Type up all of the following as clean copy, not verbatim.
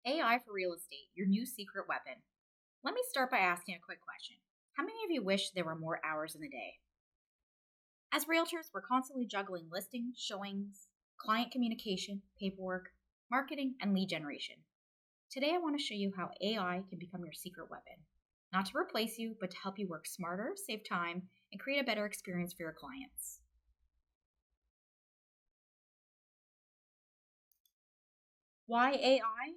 AI for real estate, your new secret weapon. Let me start by asking a quick question. How many of you wish there were more hours in the day? As realtors, we're constantly juggling listings, showings, client communication, paperwork, marketing, and lead generation. Today, I want to show you how AI can become your secret weapon. Not to replace you, but to help you work smarter, save time, and create a better experience for your clients. Why AI?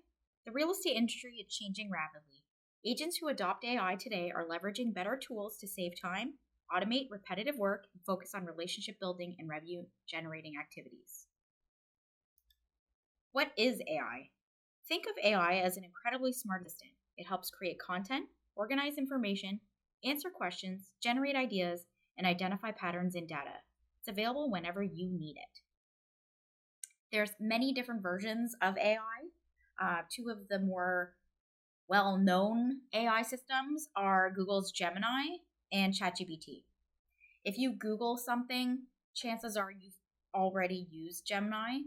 The real estate industry is changing rapidly. Agents who adopt AI today are leveraging better tools to save time, automate repetitive work, and focus on relationship building and revenue generating activities. What is AI? Think of AI as an incredibly smart assistant. It helps create content, organize information, answer questions, generate ideas, and identify patterns in data. It's available whenever you need it. There's many different versions of AI. Two of the more well-known AI systems are Google's Gemini and ChatGPT. If you Google something, chances are you've already used Gemini.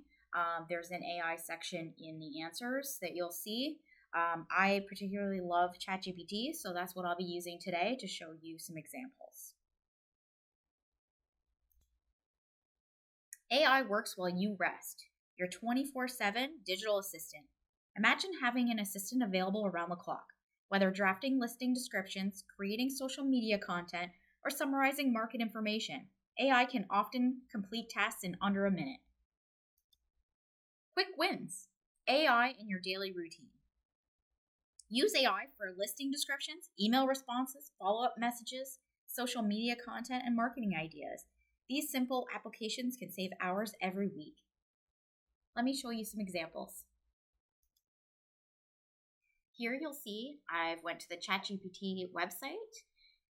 There's an AI section in the answers that you'll see. I particularly love ChatGPT, so that's what I'll be using today to show you some examples. AI works while you rest. Your 24/7 digital assistant. Imagine having an assistant available around the clock, whether drafting listing descriptions, creating social media content, or summarizing market information. AI can often complete tasks in under a minute. Quick wins. AI in your daily routine. Use AI for listing descriptions, email responses, follow-up messages, social media content, and marketing ideas. These simple applications can save hours every week. Let me show you some examples. Here you'll see I've went to the ChatGPT website,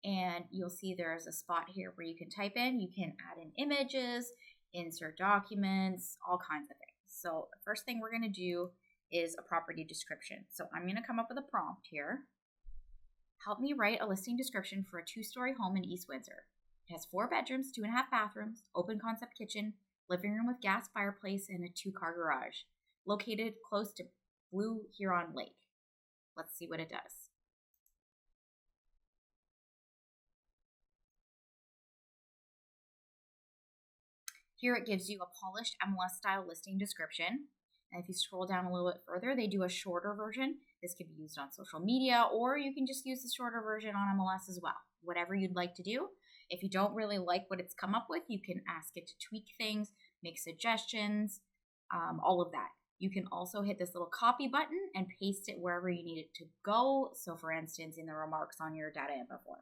and you'll see there's a spot here where you can type in. You can add in images, insert documents, all kinds of things. So the first thing we're going to do is a property description. So I'm going to come up with a prompt here. Help me write a listing description for a 2-story home in East Windsor. It has 4 bedrooms, 2.5 bathrooms, open concept kitchen, living room with gas fireplace, and a 2-car garage, located close to Blue Huron Lake. Let's see what it does. Here it gives you a polished MLS style listing description. And if you scroll down a little bit further, they do a shorter version. This could be used on social media, or you can just use the shorter version on MLS as well. Whatever you'd like to do. If you don't really like what it's come up with, you can ask it to tweak things, make suggestions, all of that. You can also hit this little copy button and paste it wherever you need it to go. So for instance, in the remarks on your data info form.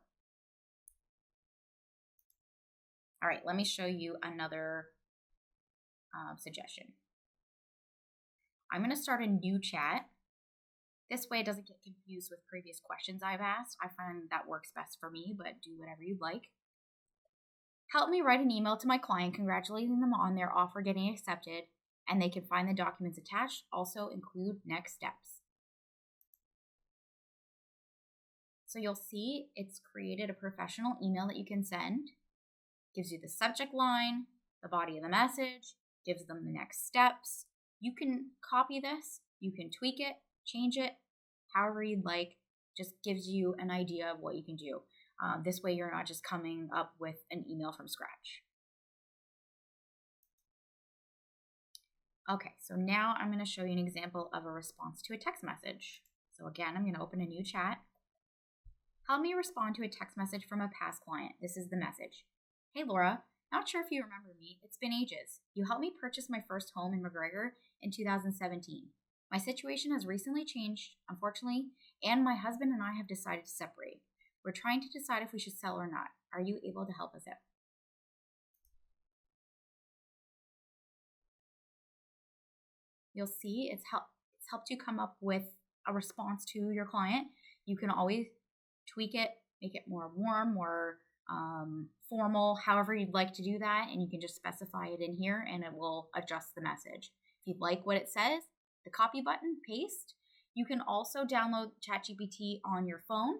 All right, let me show you another suggestion. I'm going to start a new chat. This way it doesn't get confused with previous questions I've asked. I find that works best for me, but do whatever you'd like. Help me write an email to my client congratulating them on their offer getting accepted, and they can find the documents attached. Also include next steps. So you'll see it's created a professional email that you can send. Gives you the subject line, the body of the message, gives them the next steps. You can copy this, you can tweak it, change it, however you'd like. Just gives you an idea of what you can do. This way you're not just coming up with an email from scratch. Okay, so now I'm going to show you an example of a response to a text message. So again, I'm going to open a new chat. Help me respond to a text message from a past client. This is the message. Hey Laura, not sure if you remember me. It's been ages. You helped me purchase my first home in McGregor in 2017. My situation has recently changed, unfortunately, and my husband and I have decided to separate. We're trying to decide if we should sell or not. Are you able to help us out? You'll see it's helped you come up with a response to your client. You can always tweak it, make it more warm, more formal, however you'd like to do that, and you can just specify it in here and it will adjust the message. If you'd like what it says, the copy button, paste. You can also download ChatGPT on your phone,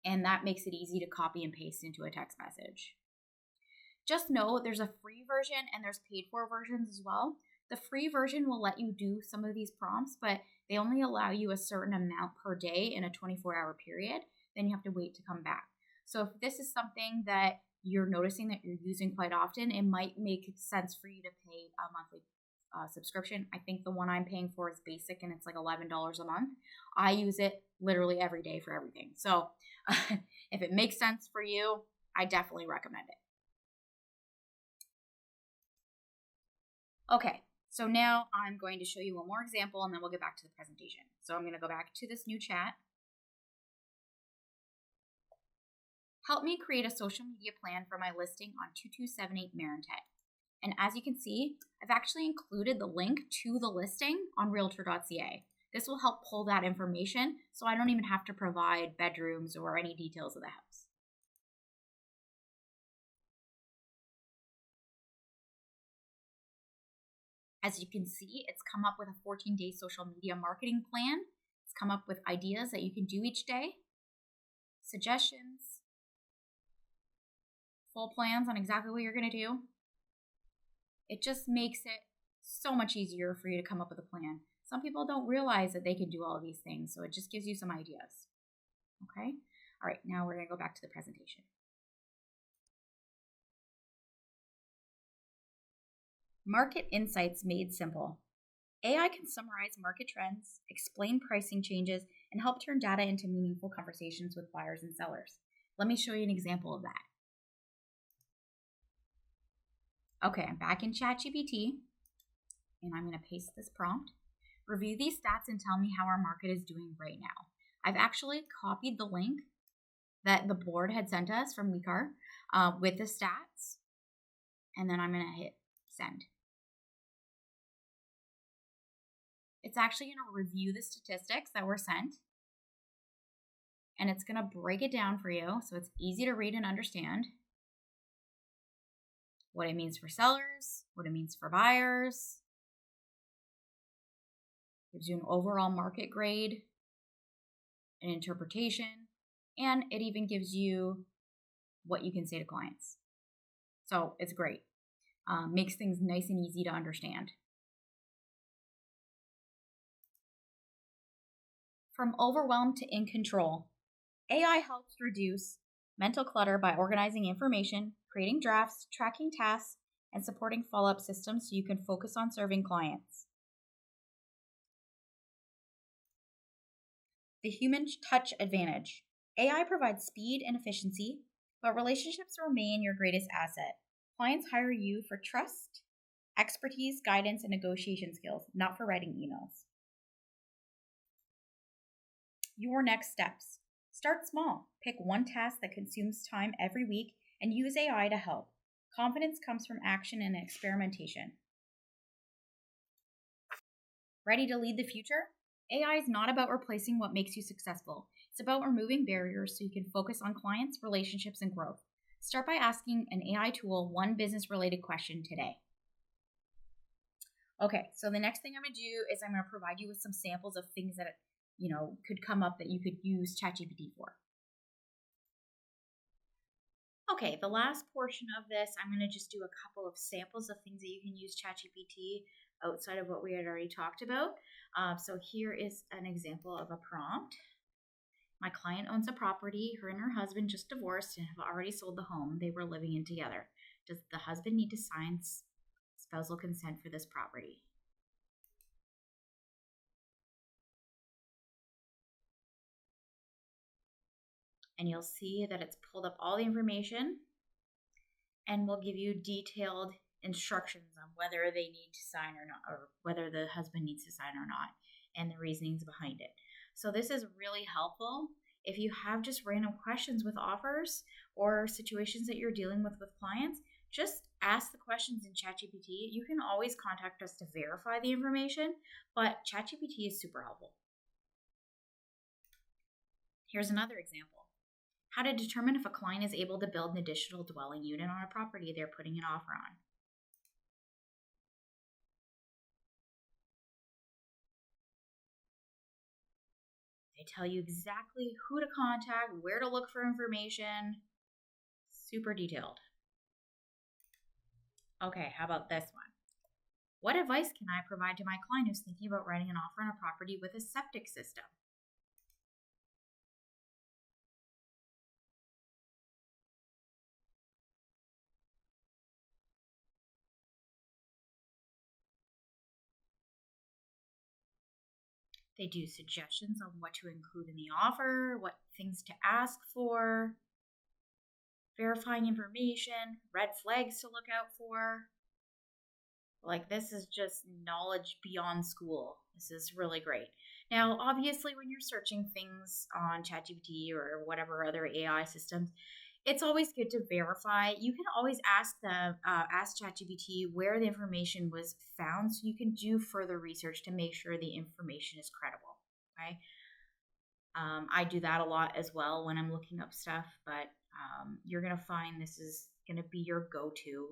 and that makes it easy to copy and paste into a text message. Just know there's a free version and there's paid for versions as well. The free version will let you do some of these prompts, but they only allow you a certain amount per day in a 24-hour period. Then you have to wait to come back. So if this is something that you're noticing that you're using quite often, it might make sense for you to pay a monthly subscription. I think the one I'm paying for is basic and it's like $11 a month. I use it literally every day for everything. So if it makes sense for you, I definitely recommend it. Okay, so now I'm going to show you one more example and then we'll get back to the presentation. So I'm going to go back to this new chat. Help me create a social media plan for my listing on 2278 Marintet. And as you can see, I've actually included the link to the listing on realtor.ca. This will help pull that information so I don't even have to provide bedrooms or any details of the house. As you can see, it's come up with a 14-day social media marketing plan. It's come up with ideas that you can do each day, suggestions, full plans on exactly what you're going to do. It just makes it so much easier for you to come up with a plan. Some people don't realize that they can do all of these things, so it just gives you some ideas. Okay? All right, now we're going to go back to the presentation. Market insights made simple. AI can summarize market trends, explain pricing changes, and help turn data into meaningful conversations with buyers and sellers. Let me show you an example of that. Okay, I'm back in ChatGPT, and I'm going to paste this prompt. Review these stats and tell me how our market is doing right now. I've actually copied the link that the board had sent us from Wecar with the stats, and then I'm going to hit send. It's actually going to review the statistics that were sent, and it's going to break it down for you so it's easy to read and understand what it means for sellers, what it means for buyers. Gives you an overall market grade, an interpretation, and it even gives you what you can say to clients. So it's great. Makes things nice and easy to understand. From overwhelmed to in control, AI helps reduce mental clutter by organizing information, creating drafts, tracking tasks, and supporting follow-up systems so you can focus on serving clients. The human touch advantage. AI provides speed and efficiency, but relationships remain your greatest asset. Clients hire you for trust, expertise, guidance, and negotiation skills, not for writing emails. Your next steps. Start small. Pick one task that consumes time every week and use AI to help. Confidence comes from action and experimentation. Ready to lead the future? AI is not about replacing what makes you successful. It's about removing barriers so you can focus on clients, relationships, and growth. Start by asking an AI tool one business-related question today. Okay, so the next thing I'm going to do is I'm going to provide you with some samples of things that could come up that you could use ChatGPT for. Okay, the last portion of this, I'm going to just do a couple of samples of things that you can use ChatGPT outside of what we had already talked about. So here is an example of a prompt. My client owns a property. Her and her husband just divorced and have already sold the home they were living in together. Does the husband need to sign spousal consent for this property? And you'll see that it's pulled up all the information and will give you detailed instructions on whether they need to sign or not, or whether the husband needs to sign or not, and the reasonings behind it. So this is really helpful if you have just random questions with offers or situations that you're dealing with clients. Just ask the questions in ChatGPT. You can always contact us to verify the information, but ChatGPT is super helpful. Here's another example. How to determine if a client is able to build an additional dwelling unit on a property they're putting an offer on. They tell you exactly who to contact, where to look for information. Super detailed. Okay, how about this one? What advice can I provide to my client who's thinking about writing an offer on a property with a septic system? They do suggestions on what to include in the offer, what things to ask for, verifying information, red flags to look out for. Like, this is just knowledge beyond school. This is really great. Now, obviously, when you're searching things on ChatGPT or whatever other AI systems, it's always good to verify. You can always ask ChatGPT where the information was found, so you can do further research to make sure the information is credible. Okay, I do that a lot as well when I'm looking up stuff, but you're gonna find this is gonna be your go-to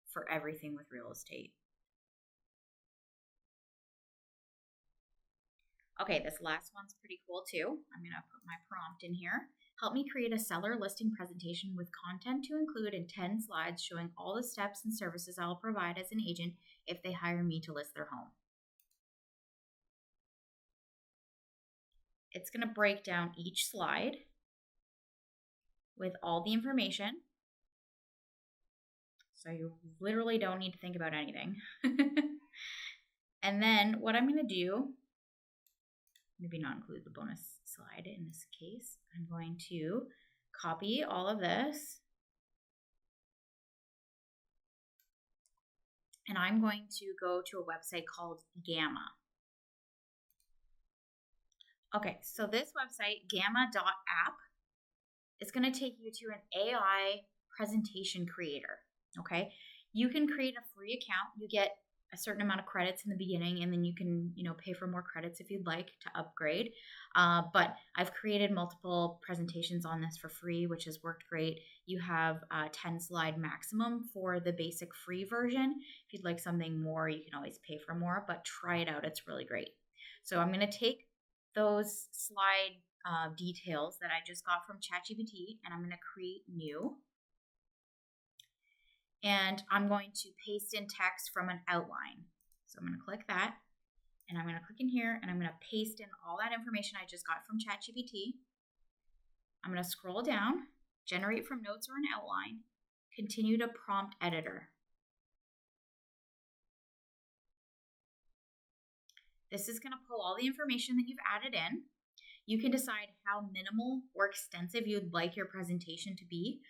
for everything with real estate. Okay, this last one's pretty cool too. I'm gonna put my prompt in here. Help me create a seller listing presentation with content to include in 10 slides showing all the steps and services I'll provide as an agent if they hire me to list their home. It's going to break down each slide with all the information. So you literally don't need to think about anything. And then what I'm going to do, maybe not include the bonus slide in this case, I'm going to copy all of this. And I'm going to go to a website called Gamma. Okay, so this website, gamma.app, is going to take you to an AI presentation creator. Okay, you can create a free account. You get a certain amount of credits in the beginning, and then you can, pay for more credits if you'd like to upgrade. But I've created multiple presentations on this for free, which has worked great. You have a 10 slide maximum for the basic free version. If you'd like something more, you can always pay for more, but try it out. It's really great. So I'm going to take those slide details that I just got from ChatGPT, and I'm going to create new. And I'm going to paste in text from an outline. So I'm going to click that, and I'm going to click in here, and I'm going to paste in all that information I just got from ChatGPT. I'm going to scroll down, generate from notes or an outline, continue to prompt editor. This is going to pull all the information that you've added in. You can decide how minimal or extensive you'd like your presentation to be.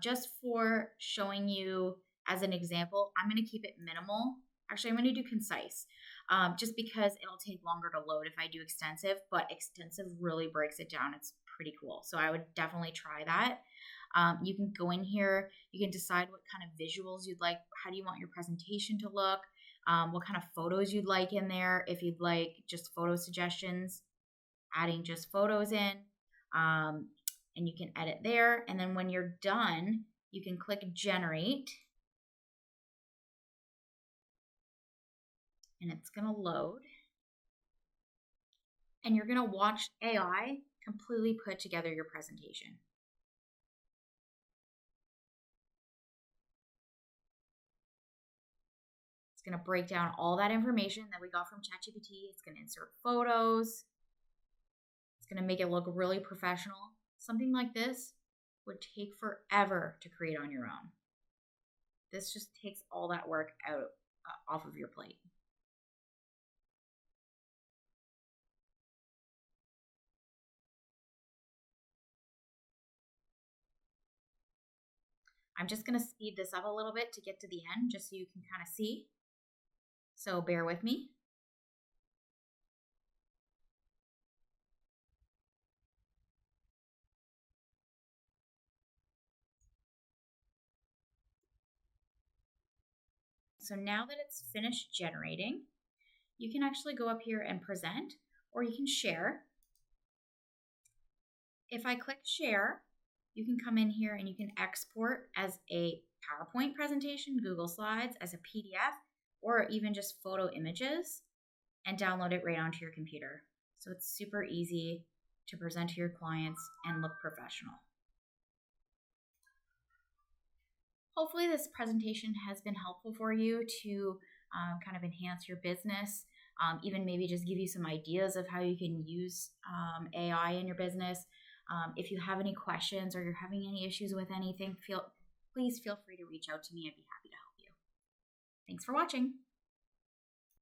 Just for showing you as an example, I'm going to keep it minimal. Actually, I'm going to do concise, just because it'll take longer to load if I do extensive, but extensive really breaks it down. It's pretty cool. So I would definitely try that. You can go in here. You can decide what kind of visuals you'd like. How do you want your presentation to look? What kind of photos you'd like in there. If you'd like just photo suggestions, adding just photos in, and you can edit there. And then when you're done, you can click generate, and it's going to load. And you're going to watch AI completely put together your presentation. It's going to break down all that information that we got from ChatGPT. It's going to insert photos. It's going to make it look really professional. Something like this would take forever to create on your own. This just takes all that work out off of your plate. I'm just going to speed this up a little bit to get to the end, just so you can kind of see. So bear with me. So now that it's finished generating, you can actually go up here and present, or you can share. If I click share, you can come in here and you can export as a PowerPoint presentation, Google Slides, as a PDF, or even just photo images, and download it right onto your computer. So it's super easy to present to your clients and look professional. Hopefully this presentation has been helpful for you to kind of enhance your business, even maybe just give you some ideas of how you can use AI in your business. If you have any questions or you're having any issues with anything, please feel free to reach out to me. I'd be happy to help you. Thanks for watching.